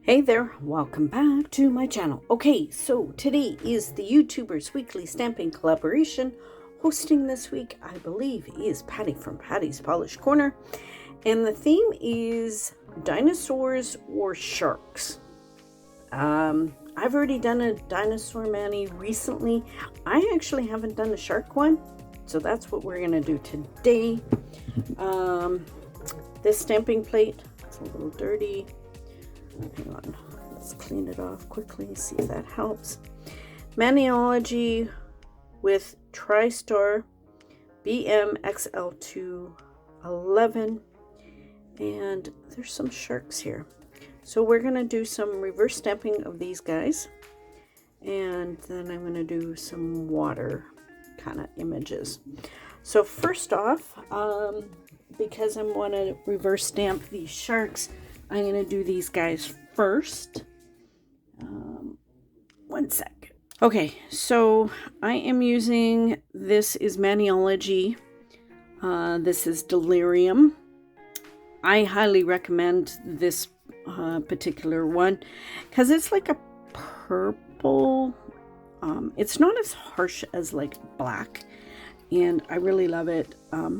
Hey there, welcome back to my channel. Okay, so today is the YouTubers Weekly Stamping Collaboration. Hosting this week, I believe, is Patty from Patty's Polish Corner. And the theme is dinosaurs or sharks. I've already done a dinosaur mani recently. I actually haven't done a shark one, so that's what we're going to do today. This stamping plate, it's a little dirty. Hang on, let's clean it off quickly, see if that helps. Maniology with TriStar BMXL211, and there's some sharks here. So we're going to do some reverse stamping of these guys, and then I'm going to do some water kind of images. So first off, because I want to reverse stamp these sharks, I'm going to do these guys first. One sec. Okay, so I am using, this is Maniology. This is Delirium. I highly recommend this particular one because it's like a purple. It's not as harsh as like black, and I really love it.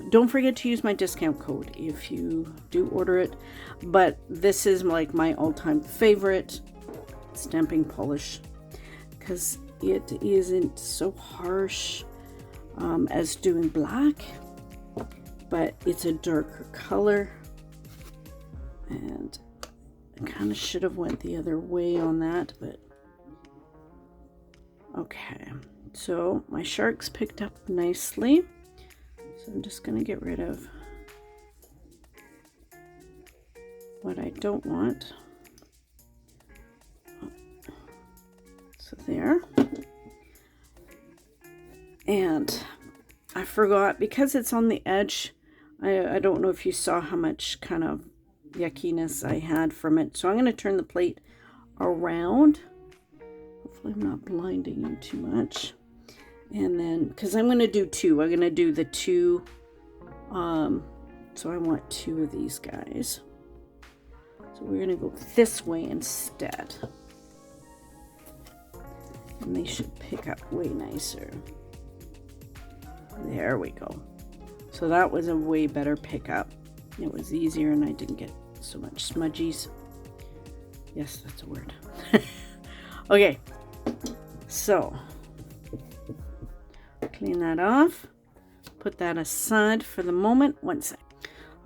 Don't forget to use my discount code if you do order it, but this is like my all-time favorite stamping polish because it isn't so harsh as doing black, but it's a darker color, and I kind of should have went the other way on that, but okay. So my sharks picked up nicely, so I'm just going to get rid of what I don't want. So there. And I forgot, because it's on the edge, I don't know if you saw how much kind of yuckiness I had from it. So I'm going to turn the plate around. Hopefully I'm not blinding you too much. And then, because I'm going to do two, I'm going to do the two, so I want two of these guys. So we're going to go this way instead. And they should pick up way nicer. There we go. So that was a way better pickup. It was easier and I didn't get so much smudgies. Yes, that's a word. Okay, so clean that off, put that aside for the moment. One sec.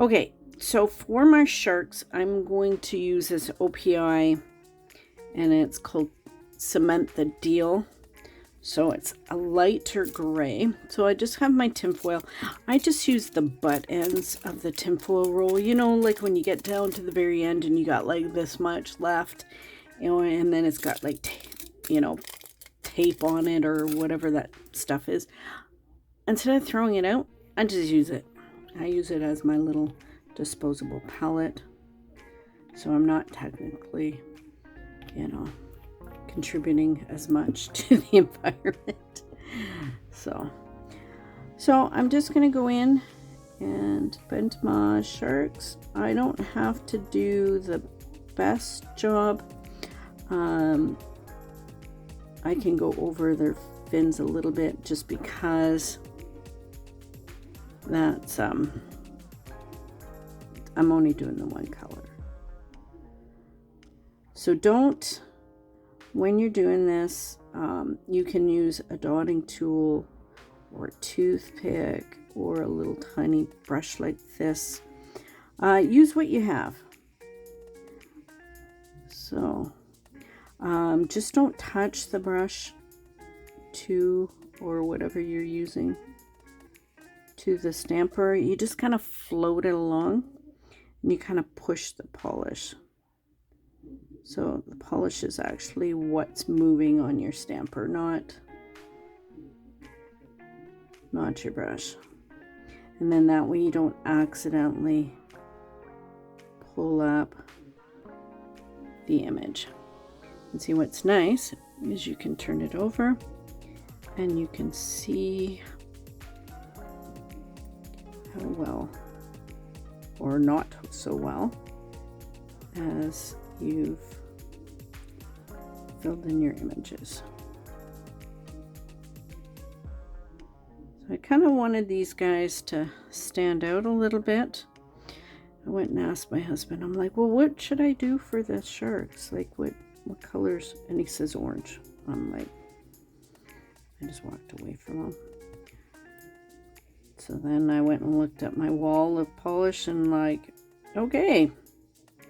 Okay, so for my sharks, I'm going to use this OPI, and it's called Cement the Deal. So it's a lighter gray. So I just have my tinfoil. I just use the butt ends of the tinfoil roll. You know, like when you get down to the very end and you got like this much left, you know, and then it's got like, tape on it or whatever that stuff is. Instead of throwing it out, I just use it. I use it as my little disposable palette. So I'm not technically, contributing as much to the environment. So I'm just going to go in and paint my sharks. I don't have to do the best job. I can go over their fins a little bit just because that's I'm only doing the one color. So don't, when you're doing this, you can use a dotting tool or a toothpick or a little tiny brush like this. Use what you have. So just don't touch the brush or whatever you're using to the stamper. You just kind of float it along and you kind of push the polish. So the polish is actually what's moving on your stamper, not your brush. And then that way you don't accidentally pull up the image. And see, what's nice is you can turn it over and you can see how well or not so well as you've filled in your images. So I kind of wanted these guys to stand out a little bit. I went and asked my husband, I'm like, well, what should I do for the sharks? Like, what colors? And he says orange. I'm like, I just walked away from him. So then I went and looked at my wall of polish and like, okay,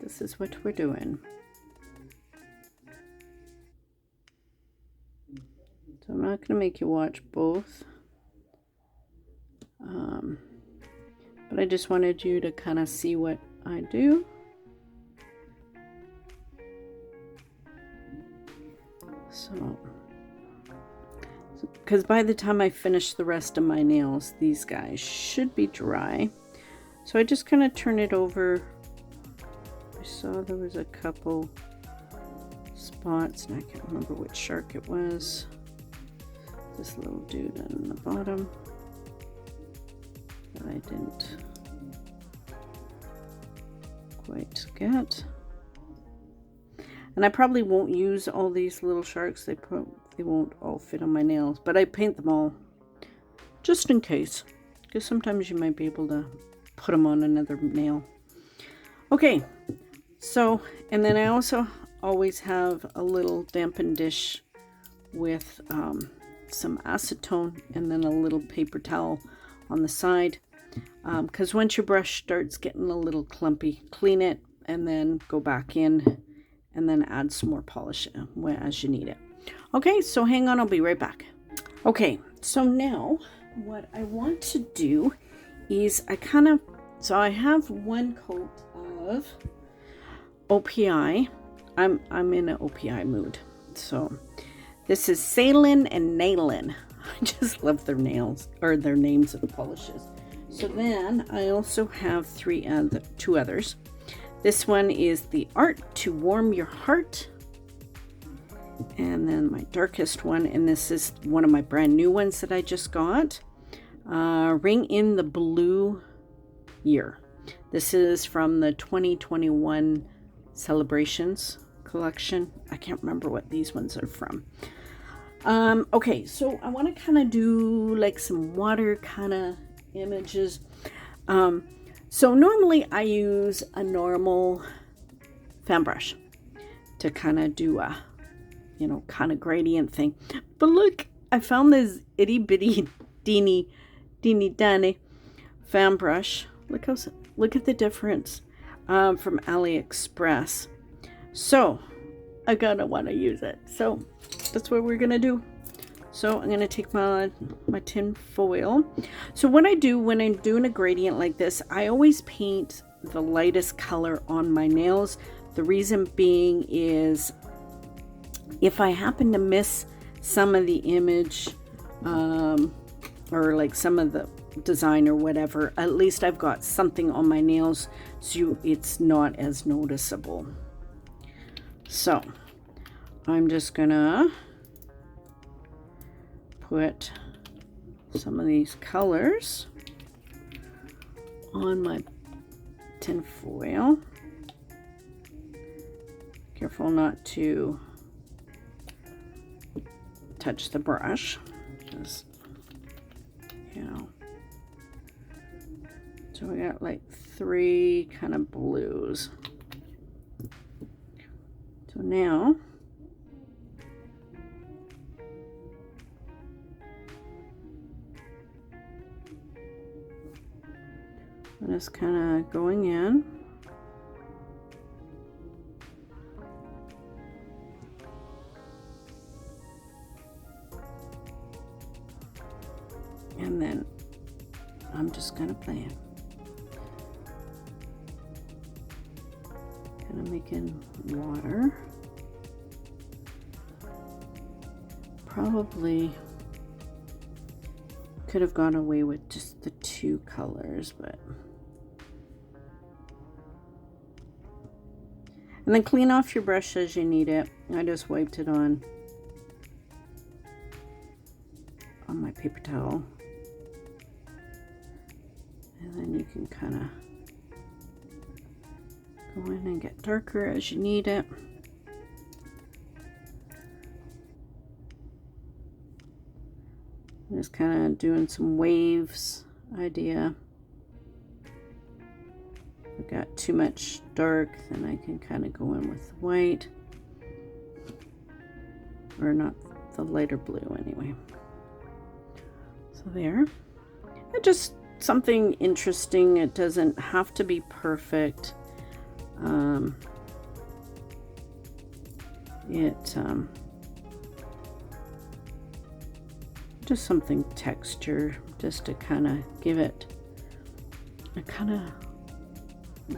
this is what we're doing. So I'm not going to make you watch both. But I just wanted you to kind of see what I do. So, because by the time I finish the rest of my nails, these guys should be dry. So I just kind of turn it over. I saw there was a couple spots, and I can't remember which shark it was. This little dude on the bottom that I didn't quite get. And I probably won't use all these little sharks. They won't all fit on my nails, but I paint them all just in case, because sometimes you might be able to put them on another nail. Okay, so, and then I also always have a little dampened dish with some acetone and then a little paper towel on the side, because once your brush starts getting a little clumpy, clean it and then go back in and then add some more polish as you need it. Okay, so hang on, I'll be right back. Okay, so now what I want to do is so I have one coat of OPI. I'm in an OPI mood. So this is Sailin and Nailin. I just love their nails, or their names of the polishes. So then I also have two others. This one is the Art to Warm Your Heart. And then my darkest one, and this is one of my brand new ones that I just got. Ring in the Blue Year. This is from the 2021 Celebrations collection. I can't remember what these ones are from. Okay, so I want to kind of do like some water kind of images. So normally I use a normal fan brush to kind of do a, kind of gradient thing. But look, I found this itty bitty teeny tiny fan brush. Look at the difference from AliExpress. So I gotta want to use it. So that's what we're gonna do. So I'm gonna take my tin foil. So what I do when I'm doing a gradient like this, I always paint the lightest color on my nails. The reason being is if I happen to miss some of the image or like some of the design or whatever, at least I've got something on my nails so it's not as noticeable. So I'm just gonna put some of these colors on my tin foil. Careful not to touch the brush, just, So we got like 3 kind of blues. So now I'm just kind of going in. And then I'm just going to play it. Kind of making water. Probably could have gone away with just the 2 colors, but. And then clean off your brush as you need it. I just wiped it on my paper towel. And then you can kind of go in and get darker as you need it. I'm just kind of doing some waves idea. If I've got too much dark, then I can kind of go in with white. Or not the lighter blue anyway. So there. And just something interesting. It doesn't have to be perfect. Just something texture, just to kind of give it a kind of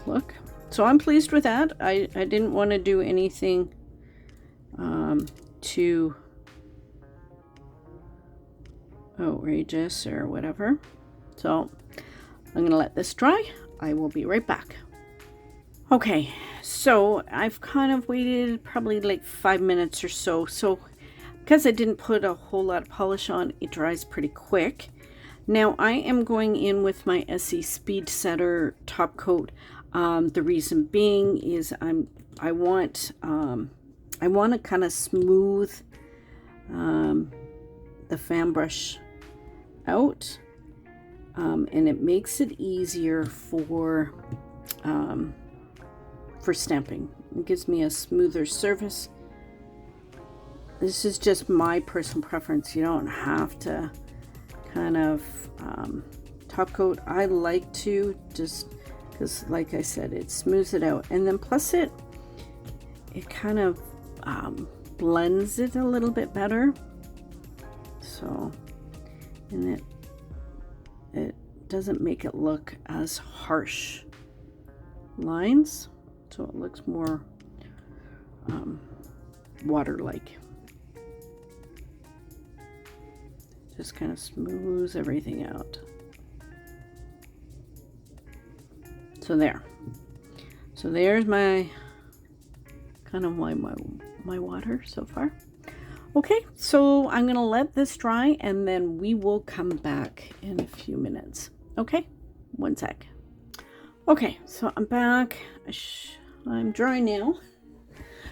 look. So I'm pleased with that. I didn't want to do anything too outrageous or whatever. So I'm gonna let this dry. I will be right back. Okay, so I've kind of waited probably like 5 minutes or so. So because I didn't put a whole lot of polish on, it dries pretty quick. Now I am going in with my SE Speed Setter top coat. The reason being is I want to kind of smooth the fan brush out, and it makes it easier for stamping. It gives me a smoother surface. This is just my personal preference. You don't have to kind of top coat. I like to, just because like I said, it smooths it out, and then plus it kind of blends it a little bit better. So, and it doesn't make it look as harsh lines, so it looks more water-like. Just kind of smooths everything out. So there. So there's my kind of my water so far. Okay, so I'm gonna let this dry and then we will come back in a few minutes. Okay, one sec. Okay, so I'm back. I'm dry now.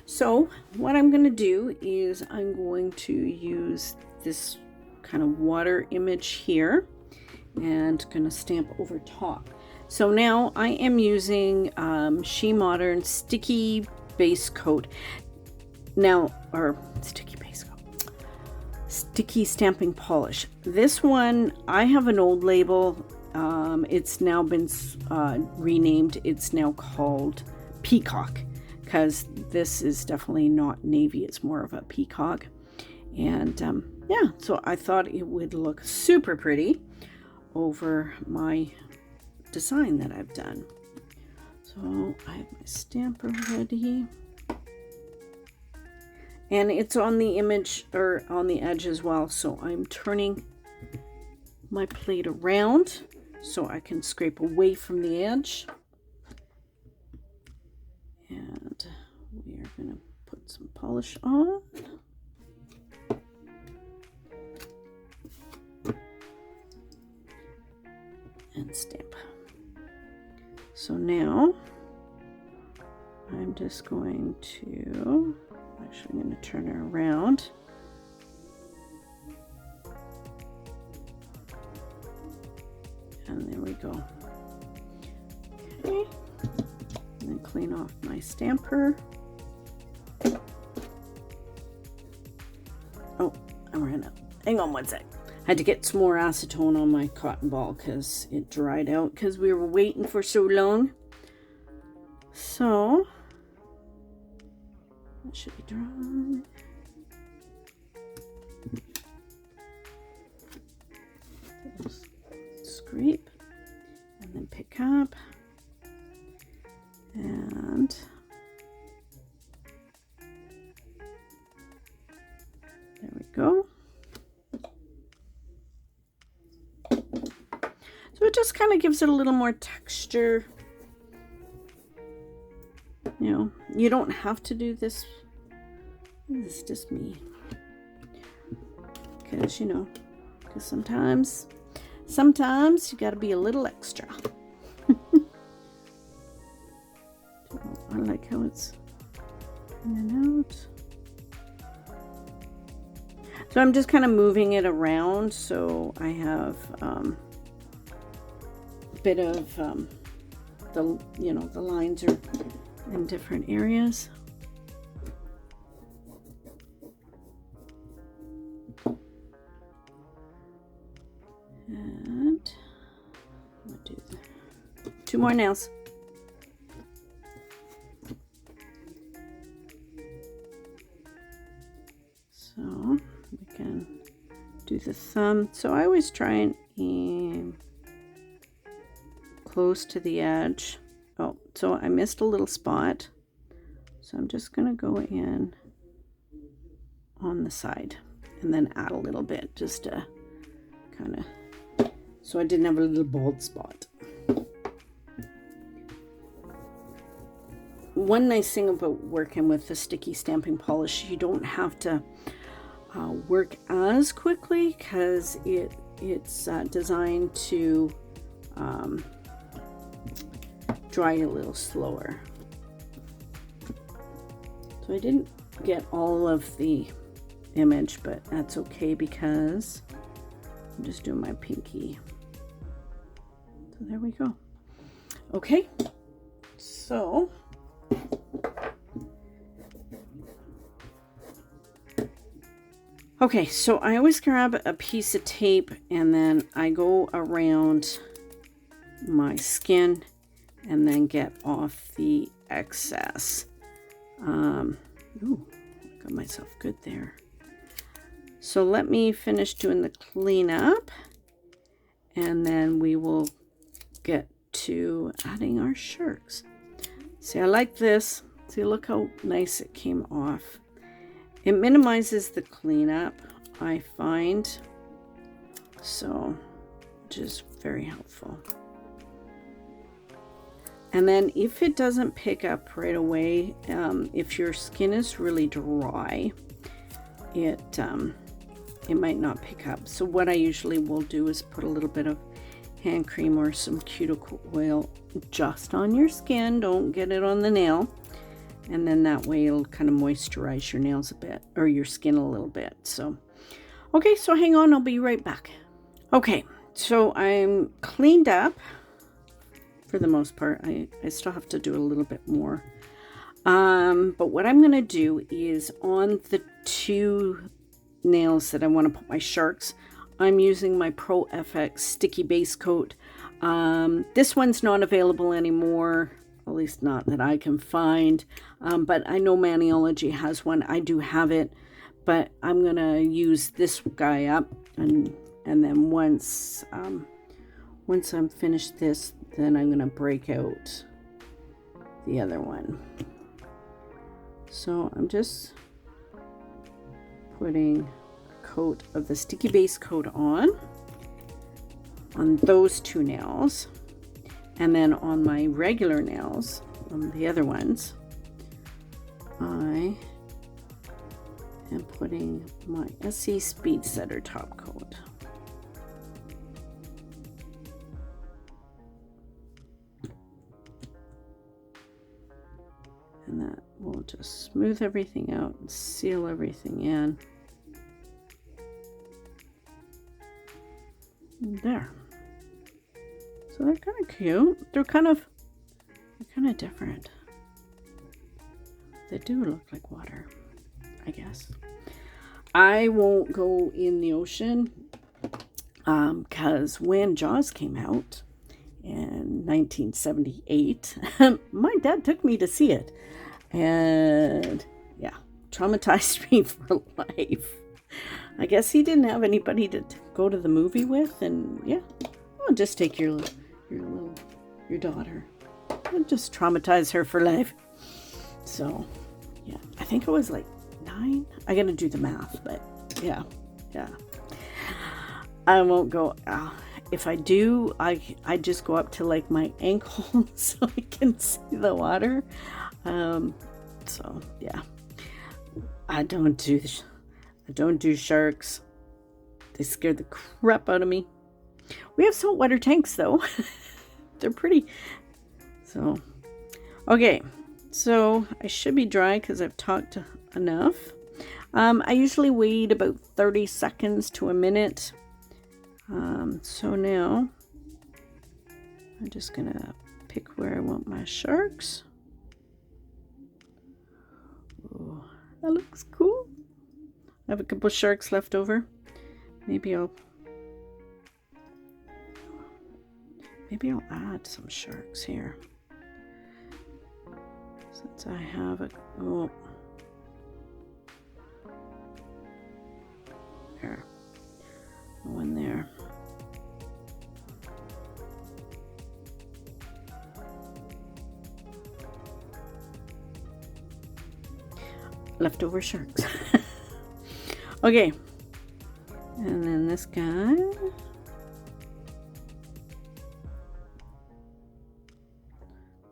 So what I'm gonna do is I'm going to use this kind of water image here and gonna stamp over top. So now I am using SheModern Sticky Base Coat. Now, or Sticky Base Coat. Sticky Stamping Polish. This one, I have an old label. It's now been renamed. It's now called Peacock, because this is definitely not navy. It's more of a peacock. And yeah, so I thought it would look super pretty over my design that I've done. So I have my stamper ready. And it's on the image, or on the edge as well. So I'm turning my plate around so I can scrape away from the edge. And we are going to put some polish on. And stamp. So now I'm just going to, actually I'm going to turn her around. And there we go. Okay. And then clean off my stamper. Oh, I ran out. Hang on one sec. I had to get some more acetone on my cotton ball because it dried out because we were waiting for so long. So that should be dry. Scrape and then pick up, and there we go. So it just kind of gives it a little more texture. You know, you don't have to do this. This is just me. Because, you know, because sometimes you got to be a little extra. So I like how it's coming out. So I'm just kind of moving it around so I have a bit of the, you know, the lines are in different areas. And I'll do 2 more nails. So we can do the thumb. So I always try and aim close to the edge. Oh, so I missed a little spot. So I'm just going to go in on the side and then add a little bit just to kind of, so I didn't have a little bald spot. One nice thing about working with the sticky stamping polish, you don't have to work as quickly because it's designed to dry a little slower. So I didn't get all of the image, but that's okay because I'm just doing my pinky. So there we go. Okay, so okay, so I always grab a piece of tape and then I go around my skin and then get off the excess. Ooh, got myself good there. So let me finish doing the cleanup and then we will get to adding our sharks. See, I like this. See, look how nice it came off. It minimizes the cleanup, I find, so which is very helpful. And then if it doesn't pick up right away, if your skin is really dry, it might not pick up. So what I usually will do is put a little bit of hand cream or some cuticle oil just on your skin. Don't get it on the nail. And then that way it'll kind of moisturize your nails a bit, or your skin a little bit. So, okay, so hang on, I'll be right back. Okay, so I'm cleaned up for the most part. I still have to do a little bit more. But what I'm going to do is on the 2 nails that I want to put my sharks, I'm using my Pro FX Sticky Base Coat. This one's not available anymore. At least not that I can find, but I know Maniology has one. I do have it, but I'm gonna use this guy up, and then once I'm finished this, then I'm gonna break out the other one. So I'm just putting a coat of the Sticky Base Coat on those 2 nails. And then on my regular nails, on the other ones, I am putting my SE Speed Setter top coat. And that will just smooth everything out and seal everything in. And there. So they're kind of cute. They're kind of different. They do look like water, I guess. I won't go in the ocean because when Jaws came out in 1978, my dad took me to see it. And yeah, traumatized me for life. I guess he didn't have anybody to go to the movie with, and yeah, I'll just take your daughter and just traumatize her for life. So yeah, I think it was like 9. I gotta do the math, but yeah. I won't go. If I do, I just go up to like my ankle so I can see the water. So yeah, I don't do sharks. They scared the crap out of me. We have saltwater tanks though. They're pretty. So, okay. So I should be dry because I've talked enough. I usually wait about 30 seconds to a minute. So now I'm just gonna pick where I want my sharks. Oh, that looks cool. I have a couple sharks left over. Maybe I'll add some sharks here. Since I have a, oh, there, one there. Leftover sharks. Okay, and then this guy.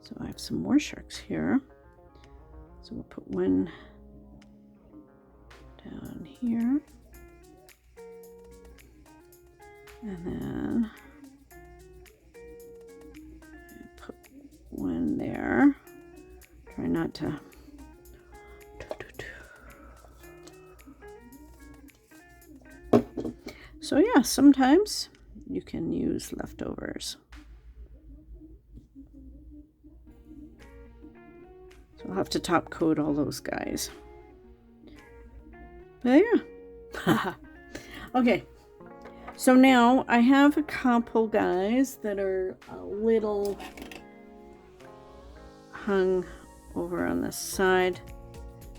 So I have some more sharks here. So we'll put one down here. And then put one there. Try not to. So yeah, sometimes you can use leftovers. So I'll have to top coat all those guys. But yeah. Okay. So now I have a couple guys that are a little hung over on this side.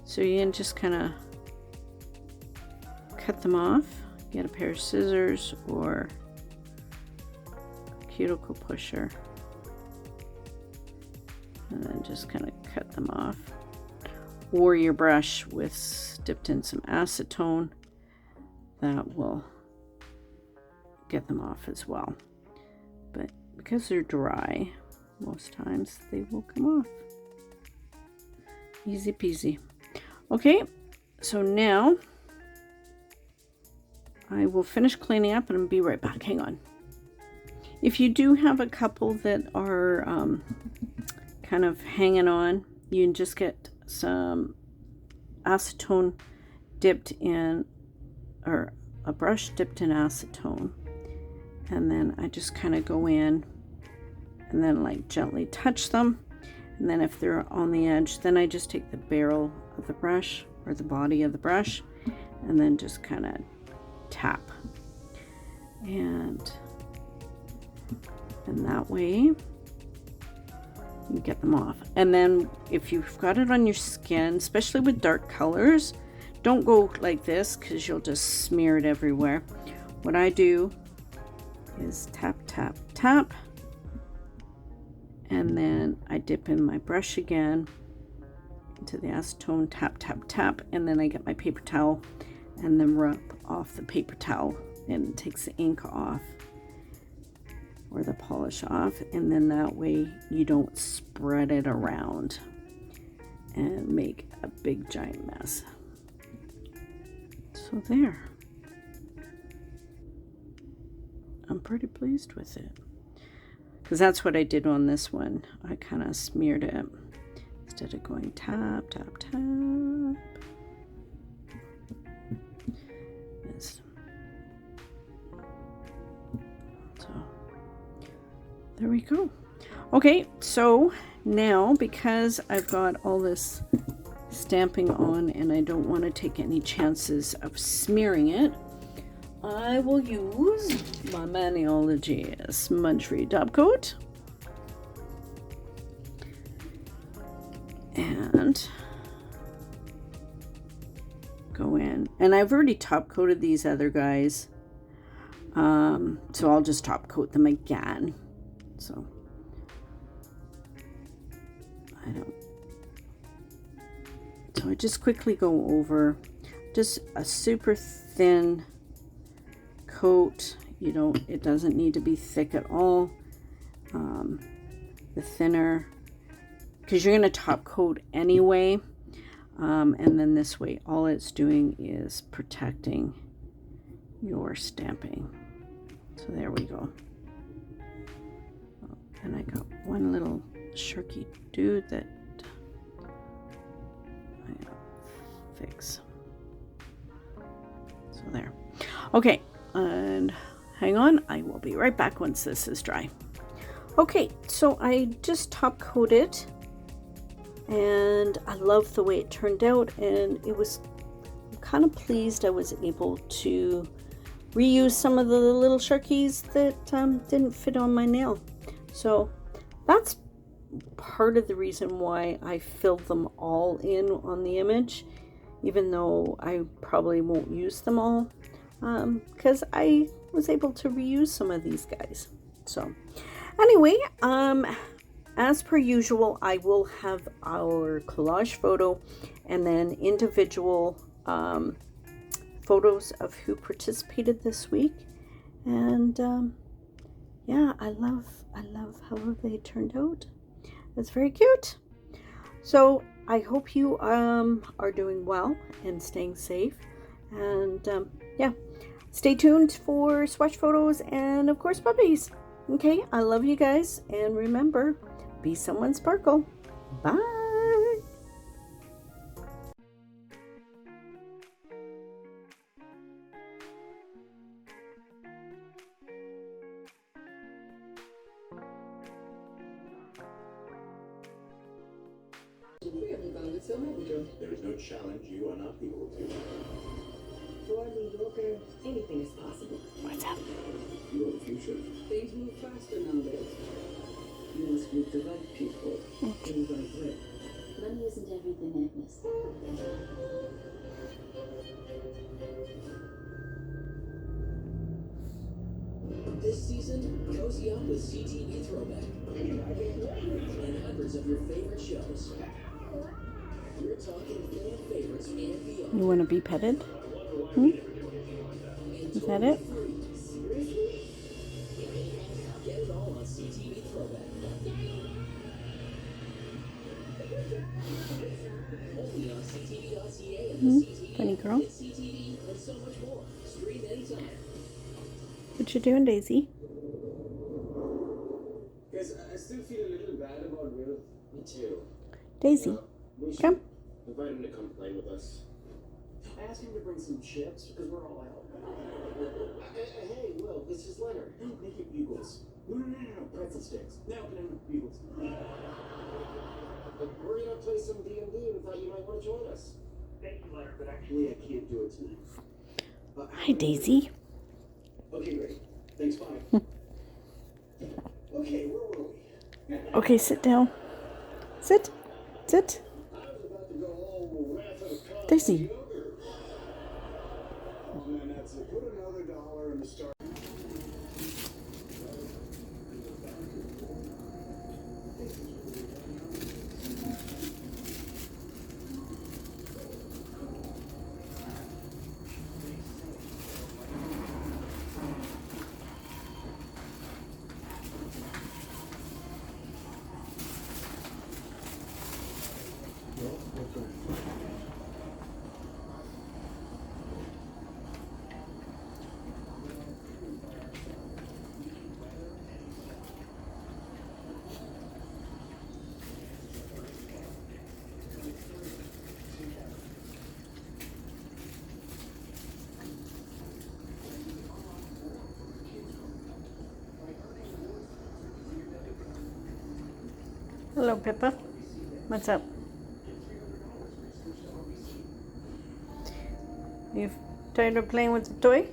So you can just kind of cut them off. Get a pair of scissors or a cuticle pusher. And then just kind of cut them off. Or your brush with dipped in some acetone. That will get them off as well. But because they're dry, most times they will come off. Easy peasy. Okay, so now I will finish cleaning up and I'll be right back. Hang on. If you do have a couple that are kind of hanging on, you can just get some acetone dipped in, or a brush dipped in acetone, and then I just kind of go in and then like gently touch them, and then if they're on the edge, then I just take the barrel of the brush or the body of the brush and then just kind of tap, and that way you get them off. And then if you've got it on your skin, especially with dark colors, don't go like this because you'll just smear it everywhere. What I do is tap, tap, tap, and then I dip in my brush again into the acetone, tap, tap, tap, and then I get my paper towel and then rub off the paper towel, and it takes the ink off or the polish off, and then that way you don't spread it around and make a big giant mess. So there, I'm pretty pleased with it, because that's what I did on this one. I kind of smeared it instead of going tap, tap, tap. Yes. So there we go. Okay, so now because I've got all this stamping on and I don't want to take any chances of smearing it, I will use my Maniology Symmetry Dab Coat and go in. And I've already top coated these other guys, so I'll just top coat them again. So I just quickly go over just a super thin coat. It doesn't need to be thick at all. The thinner, because you're going to top coat anyway, and then this way all it's doing is protecting your stamping. So there we go. And I got one little sharky dude that I gotta fix. So there. Okay, and hang on, I will be right back once this is dry. Okay, so I just top coated, and I love the way it turned out, and I'm kind of pleased I was able to reuse some of the little sharkies that didn't fit on my nail. So that's part of the reason why I filled them all in on the image, even though I probably won't use them all, because I was able to reuse some of these guys. So anyway, as per usual, I will have our collage photo and then individual photos of who participated this week. And yeah, I love how they turned out. It's very cute. So I hope you are doing well and staying safe. And yeah, stay tuned for swatch photos and of course puppies. Okay, I love you guys, and remember, be someone sparkle. Bye. There is no challenge you are not equal to. Broadly broker, anything is possible. What's up? You are the future. Things move faster nowadays. You must meet the right people in the right way. Money isn't everything, Agnes. This season, cozy up with CTV Throwback. And hundreds of your favorite shows. We're talking fan favorites and beyond. You want to be petted? Is that it? Get it all on CTV Throwback. Only on CTV.CA and the CTV. Funny girl. CTV and so much more. Stream anytime. What you doing, Daisy? Guys, I still feel a little bad about Will. Me too. Daisy, We should come. invite him to come play with us. I asked him to bring some chips because we're all out. Hey, Will, this is Leonard. Make it bugles. No, pretzel sticks. No, bugles. But we're gonna play some D&D and thought you might want to join us. Thank you, Leonard, but actually I can't do it tonight. Hi, Daisy. Okay, great. Thanks, bye. Okay, where were we? Okay, sit down. Sit. Sit. I was about to go all Wrath of the Daisy. Oh man, that's it. Put another $1 in the start. Hello, Pippa. What's up? You tired of playing with the toy?